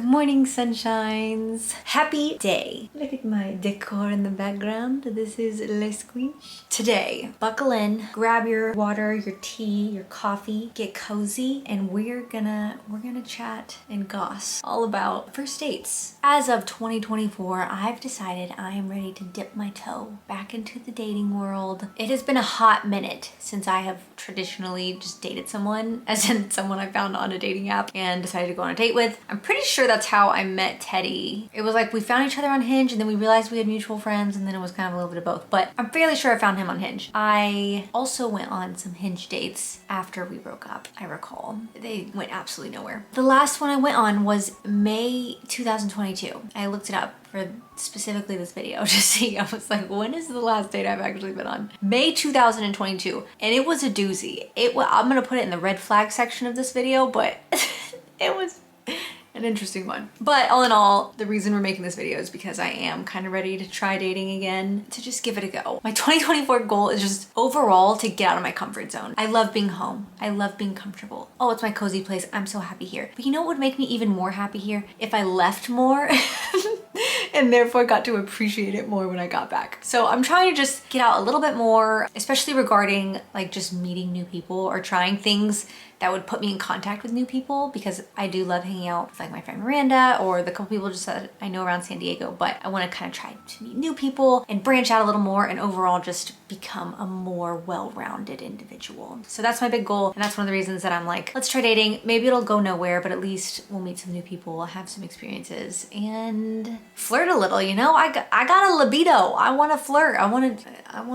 Good morning, sunshines. Happy day. Look at my decor in the background. This is Le Squish. Today, buckle in, grab your water, your tea, your coffee, get cozy, and we're gonna chat and goss all about first dates. As of 2024, I've decided I am ready to dip my toe back into the dating world. It has been a hot minute since I have traditionally just dated someone, as in someone I found on a dating app and decided to go on a date with. I'm pretty sure that's how I met Teddy. It was like we found each other on Hinge and then we realized we had mutual friends, and then it was kind of a little bit of both, but I'm fairly sure I found him on Hinge. I also went on some Hinge dates after we broke up, I recall. They went absolutely nowhere. The last one I went on was May 2022. I looked it up for specifically this video to see. I was like, when is the last date I've actually been on? May 2022, and it was a doozy. I'm gonna put it in the red flag section of this video, but it was an interesting one. But all in all, the reason we're making this video is because I am kind of ready to try dating again, to just give it a go. My 2024 goal is just overall to get out of my comfort zone. I love being home. I love being comfortable. Oh, it's my cozy place. I'm so happy here. But you know what would make me even more happy here? If I left more and therefore got to appreciate it more when I got back. So I'm trying to just get out a little bit more, especially regarding like just meeting new people or trying things that would put me in contact with new people, because I do love hanging out with like my friend Miranda or the couple people just that I know around San Diego, but I want to kind of try to meet new people and branch out a little more and overall just become a more well-rounded individual. So that's my big goal, and that's one of the reasons that I'm like, let's try dating. Maybe it'll go nowhere, but at least we'll meet some new people, have some experiences, and flirt a little, you know? I got a libido. I want to flirt. I want to, I'm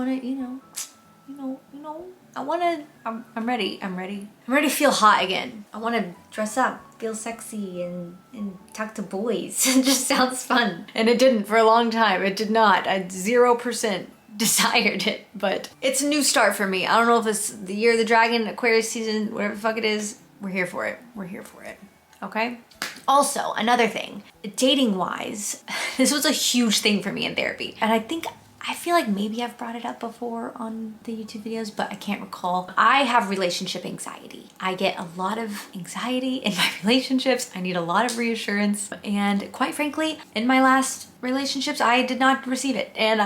ready. I'm ready to feel hot again. I want to dress up, feel sexy, and talk to boys. It just sounds fun. And it didn't for a long time. It did not. I 0% desired it, but it's a new start for me. I don't know if it's the year of the dragon, Aquarius season, whatever the fuck it is. We're here for it. We're here for it. Okay? Also, another thing, dating wise, this was a huge thing for me in therapy. And I feel like maybe I've brought it up before on the YouTube videos, but I can't recall. I have relationship anxiety. I get a lot of anxiety in my relationships. I need a lot of reassurance. And quite frankly, in my last relationships, I did not receive it. And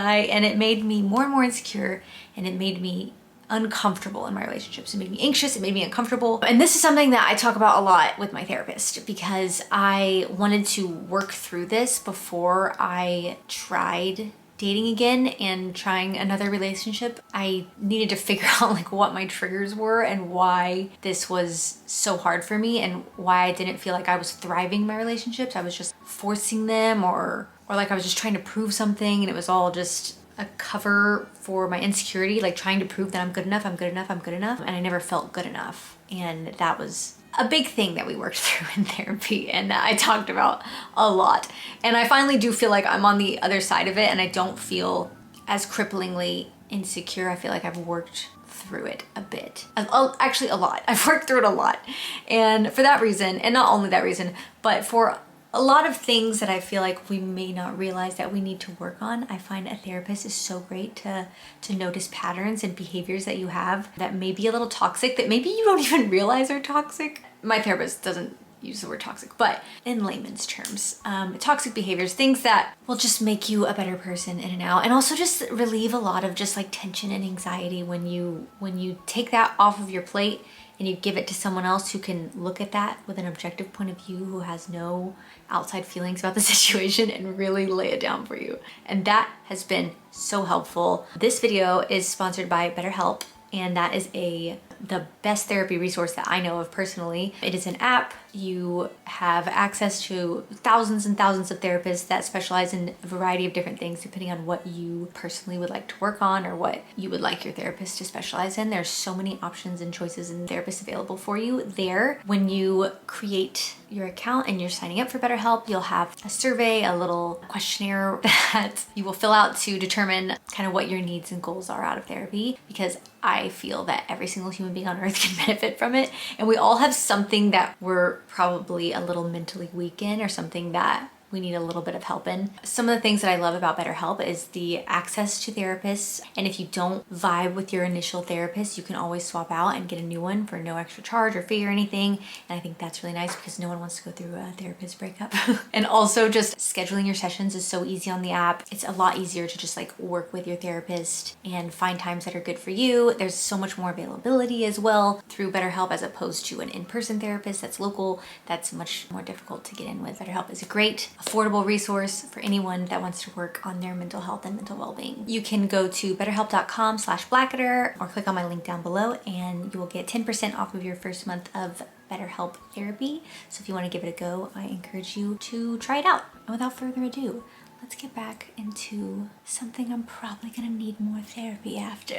it made me more and more insecure, and it made me uncomfortable in my relationships. It made me anxious, it made me uncomfortable. And this is something that I talk about a lot with my therapist, because I wanted to work through this before I tried dating again and trying another relationship. I needed to figure out like what my triggers were and why this was so hard for me and why I didn't feel like I was thriving in my relationships. I was just forcing them, or like I was just trying to prove something, and it was all just a cover for my insecurity, like trying to prove that I'm good enough, I'm good enough, I'm good enough. And I never felt good enough. And that was a big thing that we worked through in therapy and that I talked about a lot. And I finally do feel like I'm on the other side of it, and I don't feel as cripplingly insecure. I feel like I've worked through it a bit. Actually, a lot. I've worked through it a lot. And for that reason, and not only that reason, but for a lot of things that I feel like we may not realize that we need to work on, I find a therapist is so great to notice patterns and behaviors that you have that may be a little toxic, that maybe you don't even realize are toxic. My therapist doesn't use the word toxic, but in layman's terms, toxic behaviors, things that will just make you a better person in and out, and also just relieve a lot of just like tension and anxiety when you take that off of your plate and you give it to someone else who can look at that with an objective point of view, who has no outside feelings about the situation, and really lay it down for you. And that has been so helpful. This video is sponsored by BetterHelp, and that is the best therapy resource that I know of personally. It is an app. You have access to thousands and thousands of therapists that specialize in a variety of different things depending on what you personally would like to work on or what you would like your therapist to specialize in. There's so many options and choices and therapists available for you there. When you create your account and you're signing up for BetterHelp, you'll have a survey, a little questionnaire that you will fill out to determine kind of what your needs and goals are out of therapy, because I feel that every single human being on earth can benefit from it. And we all have something that we're probably a little mentally weak in, or something that we need a little bit of help in. Some of the things that I love about BetterHelp is the access to therapists. And if you don't vibe with your initial therapist, you can always swap out and get a new one for no extra charge or fee or anything. And I think that's really nice because no one wants to go through a therapist breakup. And also just scheduling your sessions is so easy on the app. It's a lot easier to just like work with your therapist and find times that are good for you. There's so much more availability as well through BetterHelp as opposed to an in-person therapist that's local. That's much more difficult to get in with. BetterHelp is a great, affordable resource for anyone that wants to work on their mental health and mental well-being. You can go to betterhelp.com/Blackketter or click on my link down below and you will get 10% off of your first month of BetterHelp therapy. So if you want to give it a go, I encourage you to try it out. And without further ado, let's get back into something I'm probably gonna need more therapy after.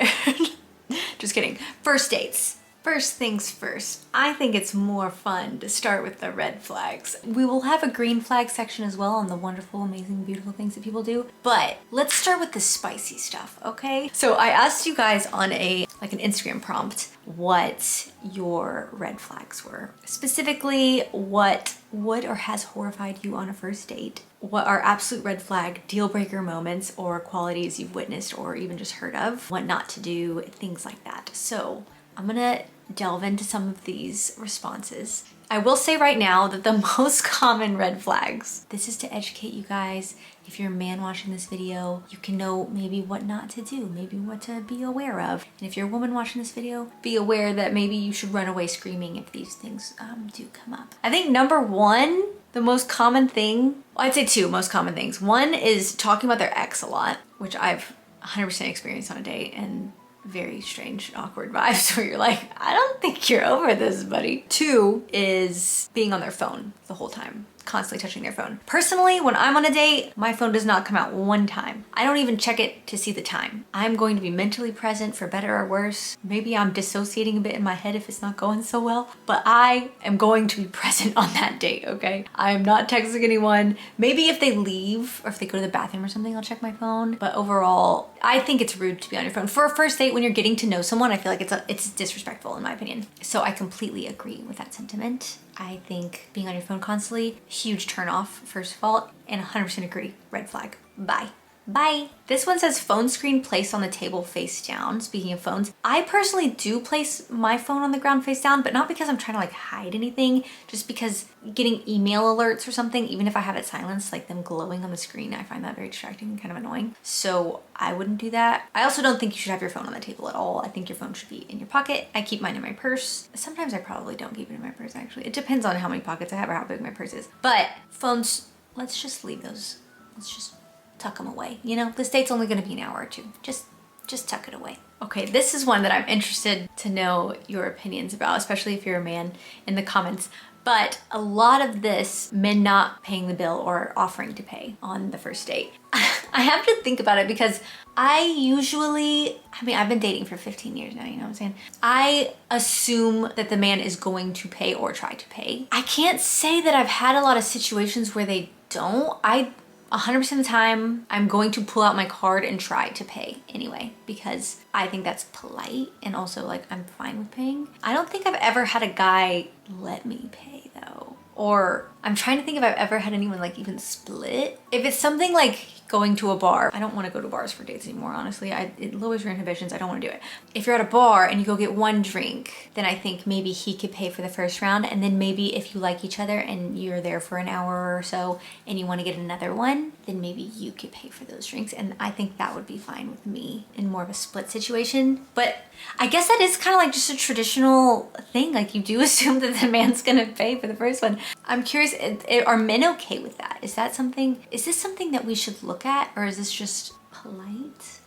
Just kidding. First dates. First things first, I think it's more fun to start with the red flags. We will have a green flag section as well on the wonderful, amazing, beautiful things that people do. But let's start with the spicy stuff, okay? So I asked you guys on an Instagram prompt what your red flags were. Specifically, what would or has horrified you on a first date? What are absolute red flag deal breaker moments or qualities you've witnessed or even just heard of? What not to do, things like that. So I'm gonna delve into some of these responses. I will say right now that the most common red flags, this is to educate you guys. If you're a man watching this video, you can know maybe what not to do, maybe what to be aware of. And if you're a woman watching this video, be aware that maybe you should run away screaming if these things do come up. I think number one, the most common thing, well, I'd say two most common things. One is talking about their ex a lot, which I've 100% experienced on a date, and very strange, awkward vibes where you're like, I don't think you're over this, buddy. Two is being on their phone the whole time, constantly touching their phone. Personally, when I'm on a date, my phone does not come out one time. I don't even check it to see the time. I'm going to be mentally present for better or worse. Maybe I'm dissociating a bit in my head if it's not going so well, but I am going to be present on that date, okay? I am not texting anyone. Maybe if they leave or if they go to the bathroom or something, I'll check my phone. But overall, I think it's rude to be on your phone. For a first date, when you're getting to know someone, I feel like it's disrespectful in my opinion. So I completely agree with that sentiment. I think being on your phone constantly, huge turn off, first of all, and 100% agree, red flag. Bye. Bye. This one says phone screen placed on the table face down. Speaking of phones, I personally do place my phone on the ground face down, but not because I'm trying to like hide anything, just because getting email alerts or something, even if I have it silenced, like them glowing on the screen, I find that very distracting and kind of annoying. So I wouldn't do that. I also don't think you should have your phone on the table at all. I think your phone should be in your pocket. I keep mine in my purse. Sometimes I probably don't keep it in my purse actually. It depends on how many pockets I have or how big my purse is. But phones, let's just leave those. Let's just tuck them away. You know, this date's only gonna be an hour or two. Just tuck it away. Okay, this is one that I'm interested to know your opinions about, especially if you're a man, in the comments. But a lot of this, men not paying the bill or offering to pay on the first date. I have to think about it because I've been dating for 15 years now, you know what I'm saying? I assume that the man is going to pay or try to pay. I can't say that I've had a lot of situations where they don't. 100% of the time, I'm going to pull out my card and try to pay anyway, because I think that's polite and also like I'm fine with paying. I don't think I've ever had a guy let me pay though. Or I'm trying to think if I've ever had anyone like even split. If it's something like going to a bar, I don't want to go to bars for dates anymore, honestly. It lowers your inhibitions, I don't want to do it. If you're at a bar and you go get one drink, then I think maybe he could pay for the first round, and then maybe if you like each other and you're there for an hour or so and you want to get another one, then maybe you could pay for those drinks, and I think that would be fine with me in more of a split situation. But I guess that is kind of like just a traditional thing, like you do assume that the man's gonna pay for the first one. I'm curious, are men okay with that? Is this something that we should look at, or is this just polite?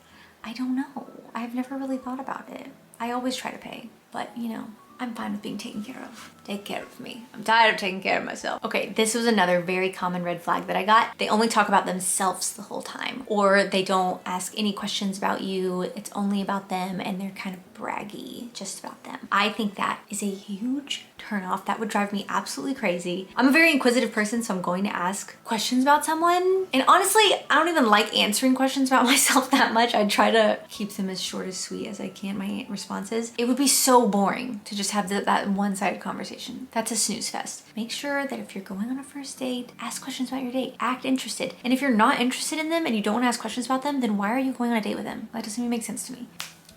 I don't know. I've never really thought about it. I always try to pay, but you know, I'm fine with being taken care of. Take care of me. I'm tired of taking care of myself. Okay, this was another very common red flag that I got. They only talk about themselves the whole time, or they don't ask any questions about you. It's only about them, and they're kind of braggy just about them. I think that is a huge turn off. That would drive me absolutely crazy. I'm a very inquisitive person, so I'm going to ask questions about someone. And honestly, I don't even like answering questions about myself that much. I try to keep them as short as sweet as I can, my responses. It would be so boring to just have that one-sided conversation. That's a snooze fest. Make sure that if you're going on a first date, ask questions about your date. Act interested. And if you're not interested in them and you don't want to ask questions about them, then why are you going on a date with them? That doesn't even make sense to me.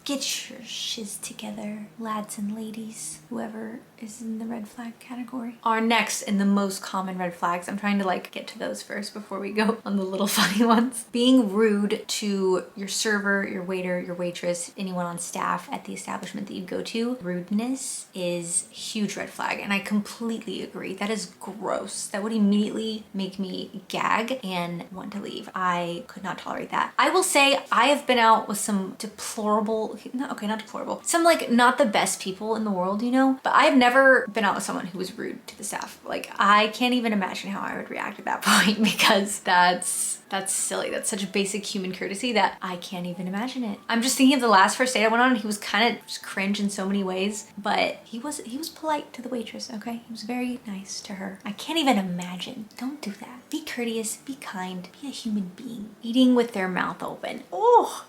Get your shiz together, lads and ladies, whoever is in the red flag category. Our next and the most common red flags, I'm trying to like get to those first before we go on the little funny ones. Being rude to your server, your waiter, your waitress, anyone on staff at the establishment that you go to. Rudeness is a huge red flag, and I completely agree. That is gross. That would immediately make me gag and want to leave. I could not tolerate that. I will say I have been out with some deplorable, not deplorable, some like not the best people in the world, you know, but I've never been out with someone who was rude to the staff. Like, I can't even imagine how I would react at that point, because that's silly. That's such a basic human courtesy that I can't even imagine it. I'm just thinking of the last first date I went on, and he was kind of just cringe in so many ways, but he was polite to the waitress, okay? He was very nice to her. I can't even imagine. Don't do that. Be courteous, be kind, be a human being. Eating with their mouth open. Oh,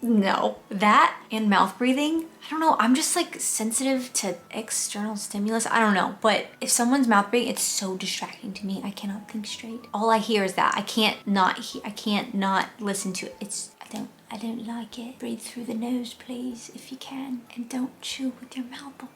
no. That and mouth breathing, I don't know, I'm just like sensitive to external stimulus. I don't know, but if someone's mouth breathing, it's so distracting to me. I cannot think straight. All I hear is that. I can't not listen to it. I don't like it. Breathe through the nose, please, if you can. And don't chew with your mouth open.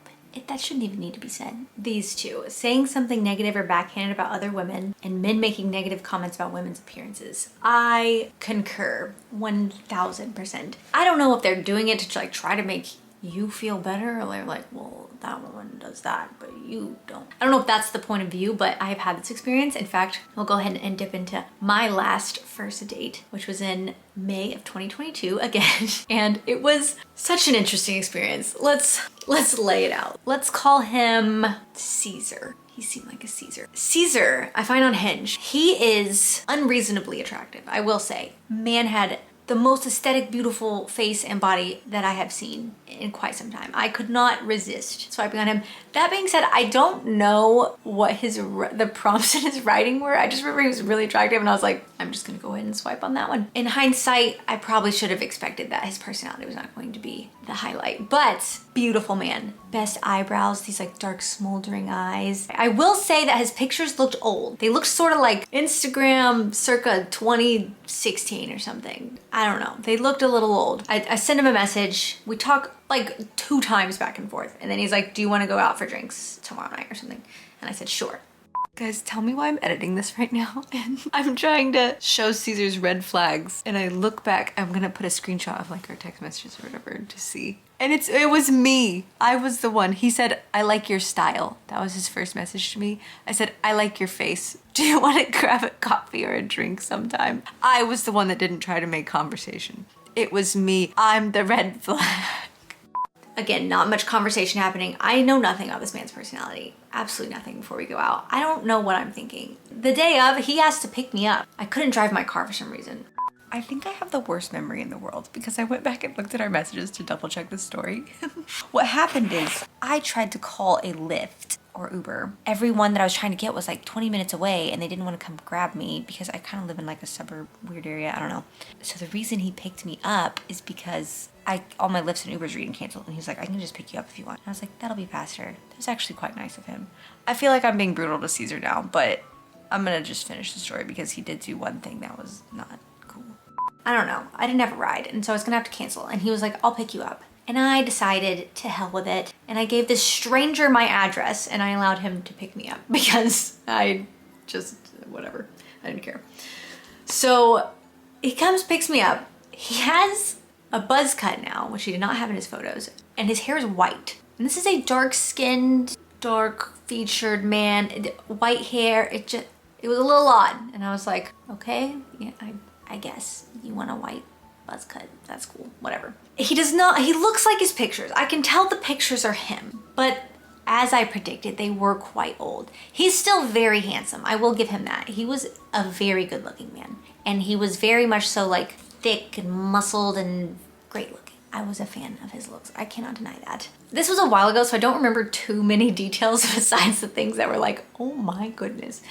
That shouldn't even need to be said. These two, saying something negative or backhanded about other women, and men making negative comments about women's appearances. I concur 1000%. I don't know if they're doing it to like try to make you feel better, or they're like, well, that woman does that, but you don't. I don't know if that's the point of view, but I've had this experience. In fact, we'll go ahead and dip into my last first date, which was in May of 2022 again. And it was such an interesting experience. Let's lay it out. Let's call him Caesar. He seemed like a Caesar. Caesar, I find on Hinge, he is unreasonably attractive, I will say. Man had the most aesthetic, beautiful face and body that I have seen in quite some time. I could not resist swiping on him. That being said, I don't know what the prompts in his writing were. I just remember he was really attractive, and I was like, I'm just gonna go ahead and swipe on that one. In hindsight, I probably should have expected that his personality was not going to be the highlight, but beautiful man. Best eyebrows, these like dark smoldering eyes. I will say that his pictures looked old. They looked sort of like Instagram circa 2016 or something. I don't know. They looked a little old. I sent him a message. We talked like 2 times back and forth. And then he's like, do you want to go out for drinks tomorrow night or something? And I said, sure. Guys, tell me why I'm editing this right now. And I'm trying to show Caesar's red flags. And I look back, I'm gonna put a screenshot of like our text messages or whatever to see. And it was me. I was the one. He said, I like your style. That was his first message to me. I said, I like your face. Do you want to grab a coffee or a drink sometime? I was the one that didn't try to make conversation. It was me. I'm the red flag. Again, not much conversation happening. I know nothing about this man's personality. Absolutely nothing before we go out. I don't know what I'm thinking. The day of, he asked to pick me up. I couldn't drive my car for some reason. I think I have the worst memory in the world, because I went back and looked at our messages to double check the story. What happened is I tried to call a Lyft or Uber. Everyone that I was trying to get was like 20 minutes away, and they didn't want to come grab me because I kind of live in like a suburb weird area. I don't know. So the reason he picked me up is because all my Lyfts and Ubers were getting canceled, and he's like, I can just pick you up if you want. And I was like, that'll be faster. That was actually quite nice of him. I feel like I'm being brutal to Caesar now, but I'm gonna just finish the story because he did do one thing that was not cool. I don't know. I didn't have a ride, and so I was gonna have to cancel. And he was like, I'll pick you up. And I decided to hell with it. And I gave this stranger my address, and I allowed him to pick me up because I just, whatever. I didn't care. So he comes, picks me up. He has a buzz cut now, which he did not have in his photos. And his hair is white. And this is a dark-skinned, dark-featured man. White hair. It was a little odd. And I was like, okay, yeah, I guess you want a white buzz cut. That's cool. Whatever. He looks like his pictures. I can tell the pictures are him, but as I predicted, they were quite old. He's still very handsome. I will give him that. He was a very good looking man, and he was very much so like thick and muscled and great looking. I was a fan of his looks. I cannot deny that. This was a while ago, so I don't remember too many details besides the things that were like, oh my goodness.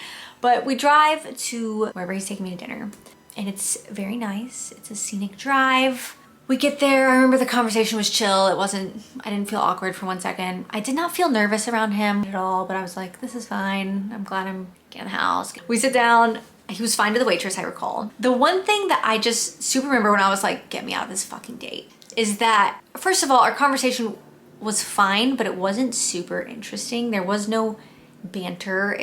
But we drive to wherever he's taking me to dinner, and it's very nice. It's a scenic drive. We get there, I remember the conversation was chill. I didn't feel awkward for 1 second. I did not feel nervous around him at all, but I was like, this is fine. I'm glad I'm getting the house. We sit down. He was fine to the waitress, I recall. The one thing that I just super remember when I was like, get me out of this fucking date, is that, first of all, our conversation was fine, but it wasn't super interesting. There was no banter.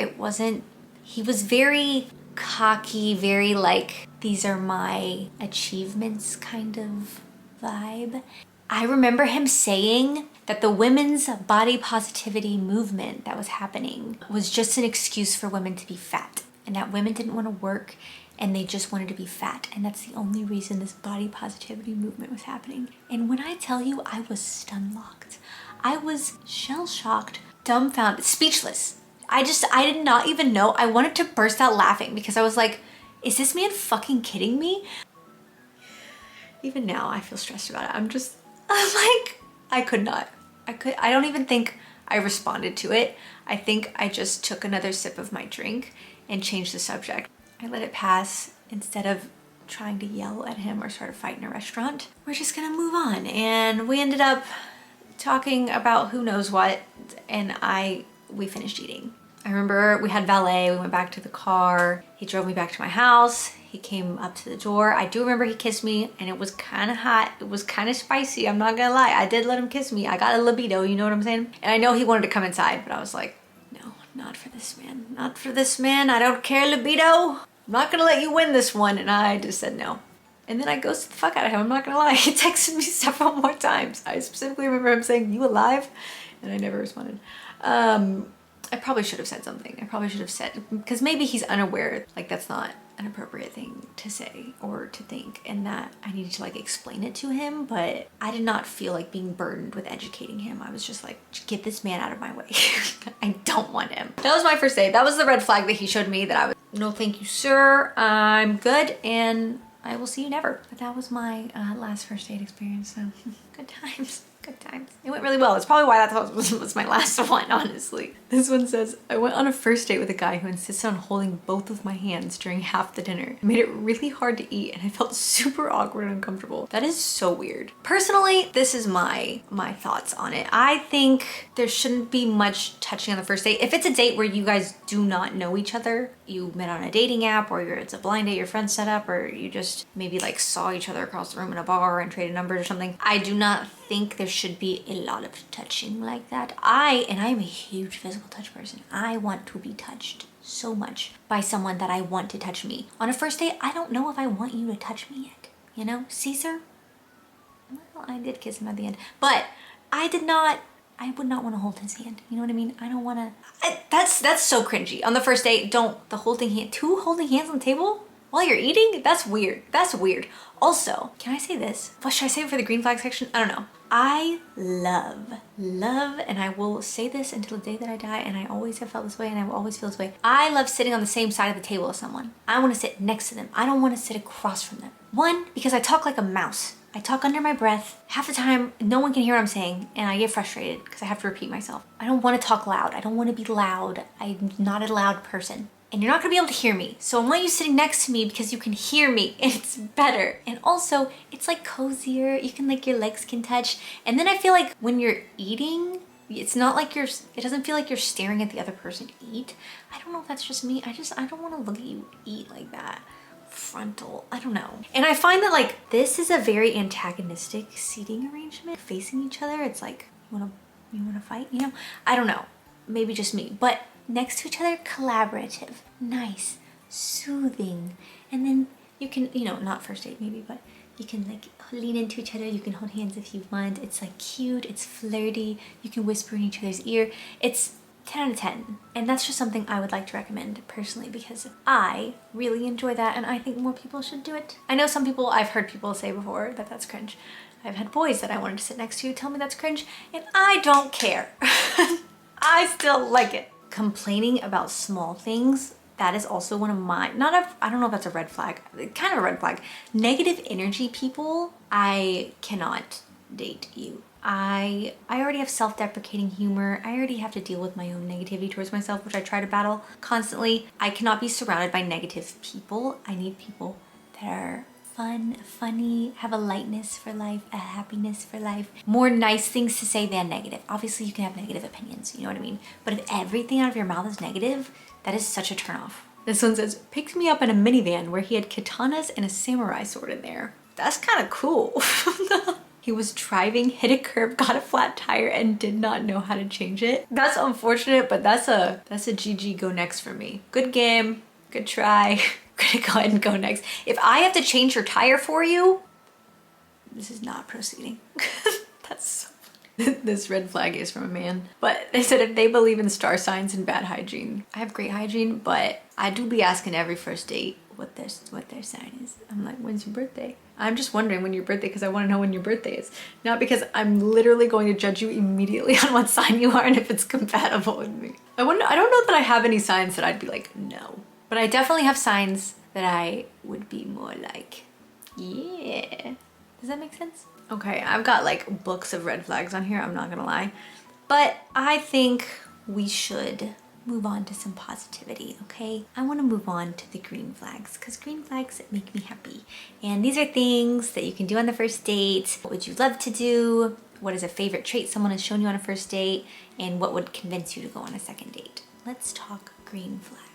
He was very cocky, very like, these are my achievements kind of vibe. I remember him saying that the women's body positivity movement that was happening was just an excuse for women to be fat, and that women didn't want to work and they just wanted to be fat. And that's the only reason this body positivity movement was happening. And when I tell you, I was stun-locked. I was shell-shocked, dumbfounded, speechless. I did not even know. I wanted to burst out laughing because I was like, is this man fucking kidding me? Even now, I feel stressed about it. I'm like, I could not. I don't even think I responded to it. I think I just took another sip of my drink and changed the subject. I let it pass instead of trying to yell at him or start a fight in a restaurant. We're just gonna move on. And we ended up talking about who knows what, and we finished eating. I remember we had valet, we went back to the car. He drove me back to my house. He came up to the door. I do remember he kissed me, and it was kind of hot. It was kind of spicy, I'm not gonna lie. I did let him kiss me. I got a libido, you know what I'm saying? And I know he wanted to come inside, but I was like, no, not for this man. Not for this man. I don't care, libido. I'm not gonna let you win this one. And I just said no. And then I ghosted the fuck out of him, I'm not gonna lie. He texted me several more times. I specifically remember him saying, you alive? And I never responded. I probably should have said something. I probably should have said, because maybe he's unaware, like that's not an appropriate thing to say or to think, and that I needed to like explain it to him, but I did not feel like being burdened with educating him. I was just like, get this man out of my way. I don't want him. That was my first date. That was the red flag that he showed me, that I was, no thank you, sir. I'm good, and I will see you never. But that was my last first date experience, so good times. Good times. It went really well. It's probably why that was my last one, honestly. This one says, I went on a first date with a guy who insisted on holding both of my hands during half the dinner. It made it really hard to eat, and I felt super awkward and uncomfortable. That is so weird. Personally, this is my thoughts on it. I think there shouldn't be much touching on the first date. If it's a date where you guys do not know each other, you met on a dating app, or it's a blind date your friends set up, or you just maybe like saw each other across the room in a bar and traded numbers or something, I do not think there should be a lot of touching like that. I am a huge physical touch person. I want to be touched so much by someone that I want to touch me. On a first date, I don't know if I want you to touch me yet. You know, Caesar? Well, I did kiss him at the end, but I would not want to hold his hand. You know what I mean? I don't want to, that's so cringy. On the first date, two holding hands on the table while you're eating? That's weird. That's weird. Also, can I say this? What should I say for the green flag section? I don't know. I love, and I will say this until the day that I die, and I always have felt this way, and I will always feel this way. I love sitting on the same side of the table as someone. I want to sit next to them. I don't want to sit across from them. One, because I talk like a mouse. I talk under my breath. Half the time, no one can hear what I'm saying, and I get frustrated because I have to repeat myself. I don't want to talk loud. I don't want to be loud. I'm not a loud person. And you're not gonna be able to hear me. So I want you sitting next to me because you can hear me. It's better. And also, it's like cozier. You can like, your legs can touch. And then I feel like when you're eating, it's not like it doesn't feel like you're staring at the other person eat. I don't know if that's just me. I don't wanna look at you eat like that. Frontal, I don't know. And I find that like, this is a very antagonistic seating arrangement. Facing each other, it's like, you wanna fight, you know? I don't know, maybe just me, but next to each other, collaborative, nice, soothing. And then you can, not first date maybe, but you can like lean into each other. You can hold hands if you want. It's like cute, it's flirty. You can whisper in each other's ear. It's 10 out of 10. And that's just something I would like to recommend personally, because I really enjoy that, and I think more people should do it. I know I've heard people say before that that's cringe. I've had boys that I wanted to sit next to tell me that's cringe, and I don't care. I still like it. Complaining about small things, that is also one of my, I don't know if that's a red flag, kind of a red flag. Negative energy people, I cannot date you. I already have self-deprecating humor. I already have to deal with my own negativity towards myself, which I try to battle constantly. I cannot be surrounded by negative people. I need people that are fun, funny, have a lightness for life, a happiness for life, more nice things to say than negative. Obviously you can have negative opinions, you know what I mean? But if everything out of your mouth is negative, that is such a turnoff. This one says, picked me up in a minivan where he had katanas and a samurai sword in there. That's kind of cool. He was driving, hit a curb, got a flat tire, and did not know how to change it. That's unfortunate, but that's a GG go next for me. Good game, good try. I'm gonna go ahead and go next. If I have to change your tire for you, this is not proceeding. That's so funny. This red flag is from a man. But they said if they believe in star signs and bad hygiene. I have great hygiene, but I do be asking every first date what their sign is. I'm like, when's your birthday? I'm just wondering when your birthday because I want to know when your birthday is. Not because I'm literally going to judge you immediately on what sign you are and if it's compatible with me. I don't know that I have any signs that I'd be like, no. But I definitely have signs that I would be more like, yeah. Does that make sense? Okay, I've got like books of red flags on here, I'm not gonna lie. But I think we should move on to some positivity, okay? I wanna move on to the green flags because green flags make me happy. And these are things that you can do on the first date. What would you love to do? What is a favorite trait someone has shown you on a first date? And what would convince you to go on a second date? Let's talk green flags.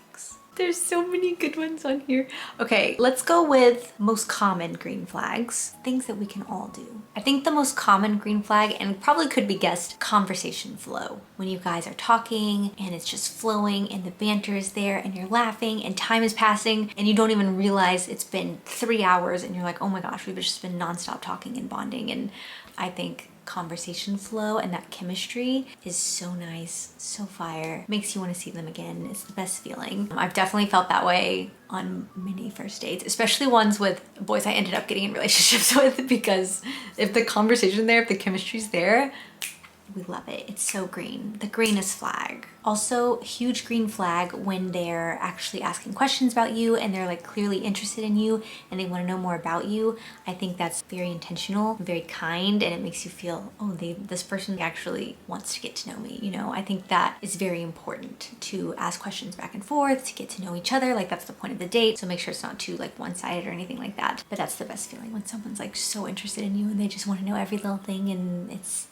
There's so many good ones on here. Okay, let's go with most common green flags, things that we can all do. I think the most common green flag, and probably could be guessed, conversation flow. When you guys are talking and it's just flowing and the banter is there and you're laughing and time is passing and you don't even realize it's been 3 hours and you're like, oh my gosh, we've just been nonstop talking and bonding. And I think conversation flow and that chemistry is so nice, so fire. Makes you want to see them again. It's the best feeling. I've definitely felt that way on many first dates, especially ones with boys I ended up getting in relationships with, because if the conversation there, if the chemistry's there, we love it. It's so green. The greenest flag. Also, huge green flag when they're actually asking questions about you and they're like clearly interested in you and they want to know more about you. I think that's very intentional, very kind, and it makes you feel, oh, this person actually wants to get to know me, you know? I think that is very important, to ask questions back and forth, to get to know each other. Like, that's the point of the date. So make sure it's not too like one-sided or anything like that. But that's the best feeling, when someone's like so interested in you and they just want to know every little thing, and it's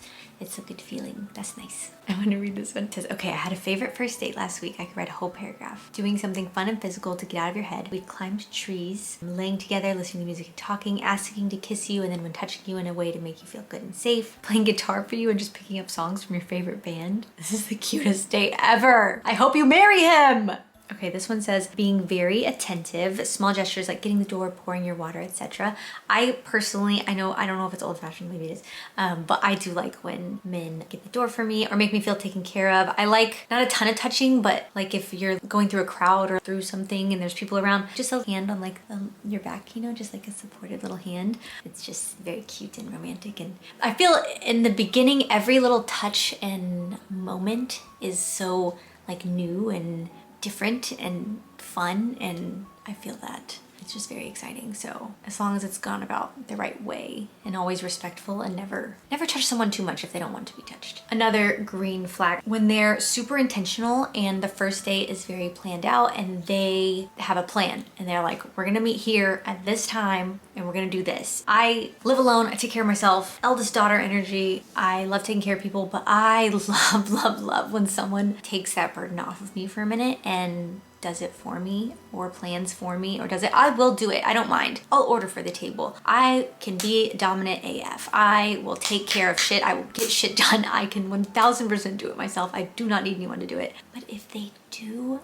a good feeling. That's nice. I want to read this one. It says, okay, I had a favorite first date last week. I could write a whole paragraph. Doing something fun and physical to get out of your head. We climbed trees, laying together, listening to music and talking, asking to kiss you, and then when touching you in a way to make you feel good and safe. Playing guitar for you and just picking up songs from your favorite band. This is the cutest date ever. I hope you marry him. Okay, this one says being very attentive, small gestures like getting the door, pouring your water, etc. I personally, I don't know if it's old-fashioned, maybe it is, but I do like when men get the door for me or make me feel taken care of. I like not a ton of touching, but like if you're going through a crowd or through something and there's people around, just a hand on like your back, you know, just like a supportive little hand. It's just very cute and romantic. And I feel in the beginning, every little touch and moment is so like new and different and fun, and I feel that it's just very exciting. So as long as it's gone about the right way and always respectful and never touch someone too much if they don't want to be touched. Another green flag, when they're super intentional and the first date is very planned out and they have a plan and they're like, we're gonna meet here at this time and we're gonna do this. I live alone, I take care of myself, eldest daughter energy. I love taking care of people, but I love when someone takes that burden off of me for a minute and does it for me or plans for me or does it. I will do it. I don't mind. I'll order for the table. I can be dominant AF. I will take care of shit. I will get shit done. I can 1000% do it myself. I do not need anyone to do it. But if they do,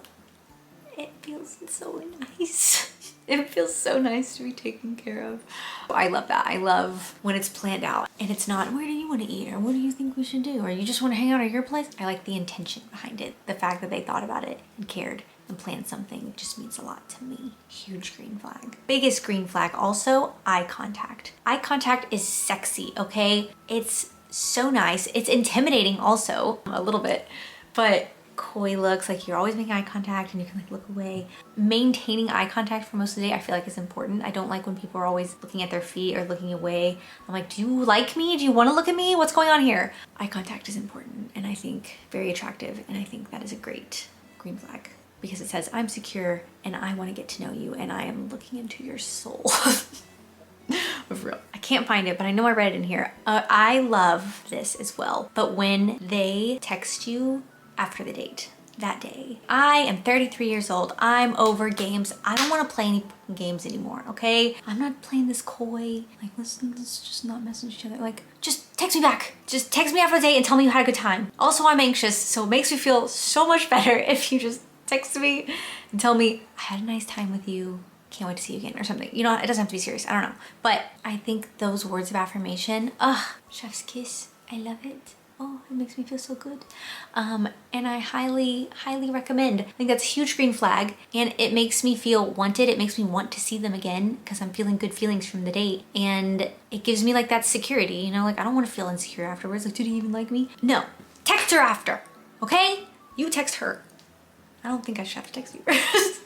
it feels so nice. It feels so nice to be taken care of. I love that. I love when it's planned out and it's not, where do you want to eat or what do you think we should do or you just want to hang out at your place. I like the intention behind it. The fact that they thought about it and cared and planned something just means a lot to me. Huge green flag. Biggest green flag also, eye contact. Eye contact is sexy, okay? It's so nice. It's intimidating also, a little bit, but coy looks, like you're always making eye contact and you can like look away. Maintaining eye contact for most of the day I feel like is important. I don't like when people are always looking at their feet or looking away. I'm like, do you like me? Do you want to look at me? What's going on here? Eye contact is important and I think very attractive, and I think that is a great green flag because it says I'm secure and I want to get to know you and I am looking into your soul. Of real. I can't find it, but I know I read it in here. I love this as well. But when they text you after the date, that day, I am 33 years old. I'm over games. I don't want to play any games anymore, okay? I'm not playing this coy, like, let's just not message each other. Like, just text me back. Just text me after the date and tell me you had a good time. Also, I'm anxious, so it makes me feel so much better if you just text me and tell me, I had a nice time with you. Can't wait to see you again or something. You know, it doesn't have to be serious. I don't know. But I think those words of affirmation, chef's kiss. I love it. Oh, it makes me feel so good. And I highly, highly recommend. I think that's a huge green flag and it makes me feel wanted. It makes me want to see them again because I'm feeling good feelings from the date. And it gives me like that security, you know, like I don't want to feel insecure afterwards. Like, did he even like me? No, text her after, okay? You text her. I don't think I should have to text you first.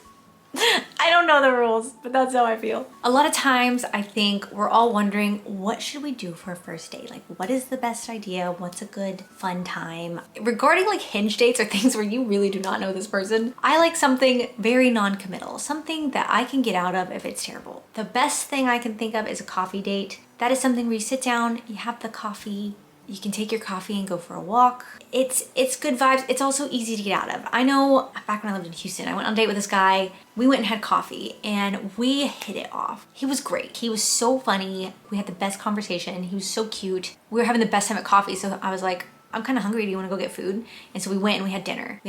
I don't know the rules, but that's how I feel. A lot of times I think we're all wondering, what should we do for a first date? Like, what is the best idea? What's a good fun time? Regarding like Hinge dates or things where you really do not know this person, I like something very non-committal, something that I can get out of if it's terrible. The best thing I can think of is a coffee date. That is something where you sit down, you have the coffee, you can take your coffee and go for a walk. It's good vibes. It's also easy to get out of. I know back when I lived in Houston, I went on a date with this guy. We went and had coffee and we hit it off. He was great. He was so funny. We had the best conversation. He was so cute. We were having the best time at coffee. So I was like, I'm kind of hungry. Do you want to go get food? And so we went and we had dinner.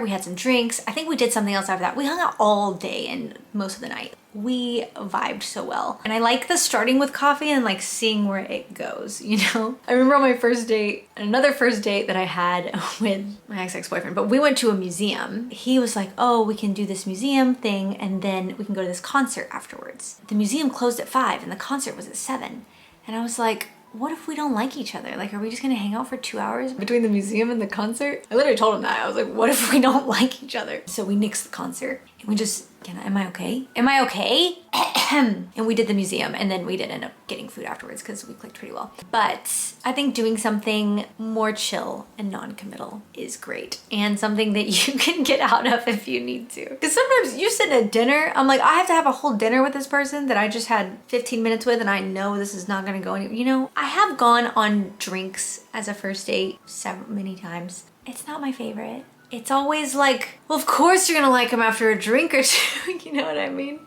We had some drinks. I think we did something else after that. We hung out all day and most of the night. We vibed so well. And I like the starting with coffee and like seeing where it goes, you know? I remember on my first date, another first date that I had with my ex-boyfriend, but we went to a museum. He was like, oh, we can do this museum thing and then we can go to this concert afterwards. The museum closed at 5 and the concert was at 7. And I was like, what if we don't like each other? Like, are we just gonna hang out for 2 hours between the museum and the concert? I literally told him that. I was like, what if we don't like each other? So we nixed the concert and we just, am I okay? Am I okay? And we did the museum and then we did end up getting food afterwards because we clicked pretty well. But I think doing something more chill and non-committal is great and something that you can get out of if you need to. Because sometimes you sit at dinner, I'm like, I have to have a whole dinner with this person that I just had 15 minutes with and I know this is not gonna go anywhere. You know, I have gone on drinks as a first date many times. It's not my favorite. It's always like, well, of course you're gonna like him after a drink or two, you know what I mean?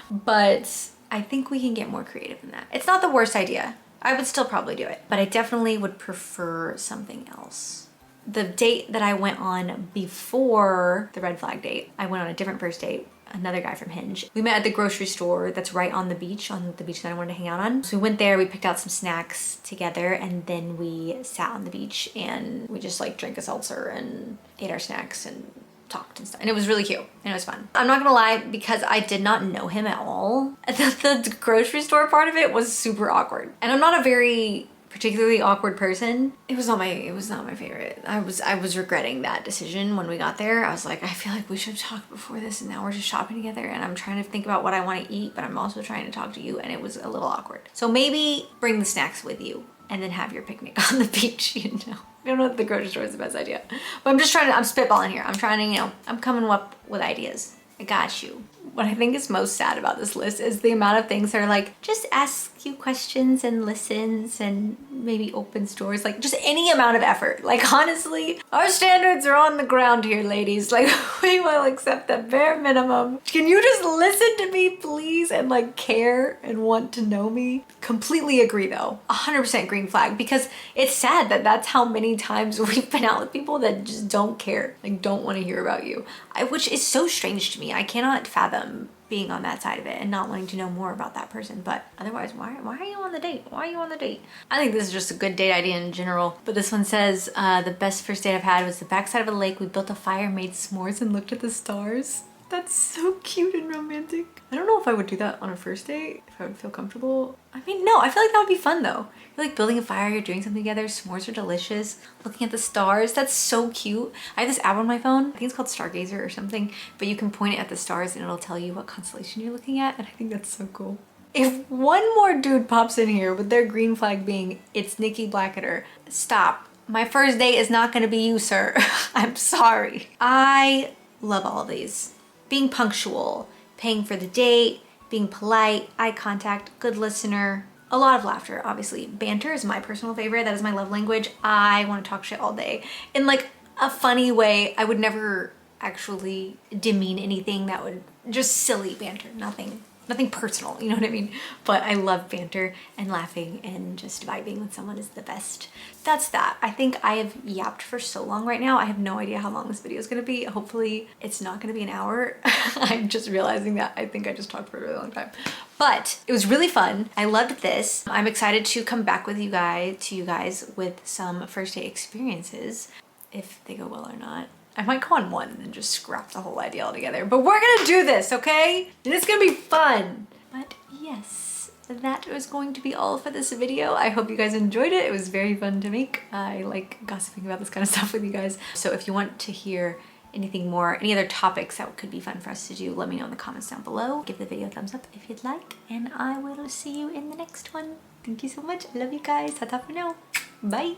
But I think we can get more creative than that. It's not the worst idea. I would still probably do it, but I definitely would prefer something else. The date that I went on before the red flag date, I went on a different first date, another guy from Hinge. We met at the grocery store that's right on the beach that I wanted to hang out on. So we went there, we picked out some snacks together, and then we sat on the beach and we just like drank a seltzer and ate our snacks and talked and stuff. And it was really cute and it was fun. I'm not gonna lie, because I did not know him at all, the grocery store part of it was super awkward. And I'm not a very particularly awkward person. It was not my favorite. I was regretting that decision when we got there. I was like, I feel like we should have talked before this and now we're just shopping together and I'm trying to think about what I want to eat, but I'm also trying to talk to you, and it was a little awkward. So maybe bring the snacks with you and then have your picnic on the beach, you know. I don't know if the grocery store is the best idea, but I'm spitballing here. I'm trying to, you know, I'm coming up with ideas. I got you. What I think is most sad about this list is the amount of things that are like, just ask you questions and listens and maybe opens doors, like just any amount of effort. Like honestly, our standards are on the ground here, ladies. Like we will accept the bare minimum. Can you just listen to me, please, and like care and want to know me? Completely agree though, 100% green flag, because it's sad that that's how many times we've been out with people that just don't care, like don't want to hear about you. Which is so strange to me. I cannot fathom being on that side of it and not wanting to know more about that person. But otherwise, why are you on the date? Why are you on the date? I think this is just a good date idea in general. But this one says, the best first date I've had was the backside of a lake. We built a fire, made s'mores, and looked at the stars. That's so cute and romantic. I don't know if I would do that on a first date, if I would feel comfortable. I mean, no, I feel like that would be fun though. You're like building a fire, you're doing something together, s'mores are delicious, looking at the stars. That's so cute. I have this app on my phone, I think it's called Stargazer or something, but you can point it at the stars and it'll tell you what constellation you're looking at, and I think that's so cool. If one more dude pops in here with their green flag being, it's Nikki Blackketter, stop. My first date is not gonna be you, sir. I'm sorry. I love all of these. Being punctual, paying for the date, being polite, eye contact, good listener, a lot of laughter, obviously. Banter is my personal favorite. That is my love language. I want to talk shit all day. In like a funny way. I would never actually demean anything. That would just silly banter, nothing personal, you know what I mean? But I love banter and laughing, and just vibing with someone is the best. That's that. I think I have yapped for so long right now. I have no idea how long this video is gonna be. Hopefully it's not gonna be an hour. I'm just realizing that I think I just talked for a really long time. But it was really fun. I loved this. I'm excited to come back with you guys with some first date experiences, if they go well or not. I might go on one and then just scrap the whole idea altogether. But we're gonna do this, okay? And it's gonna be fun. But yes, that was going to be all for this video. I hope you guys enjoyed it. It was very fun to make. I like gossiping about this kind of stuff with you guys. So if you want to hear anything more, any other topics that could be fun for us to do, let me know in the comments down below. Give the video a thumbs up if you'd like, and I will see you in the next one. Thank you so much. I love you guys. Ta-ta for now. Bye.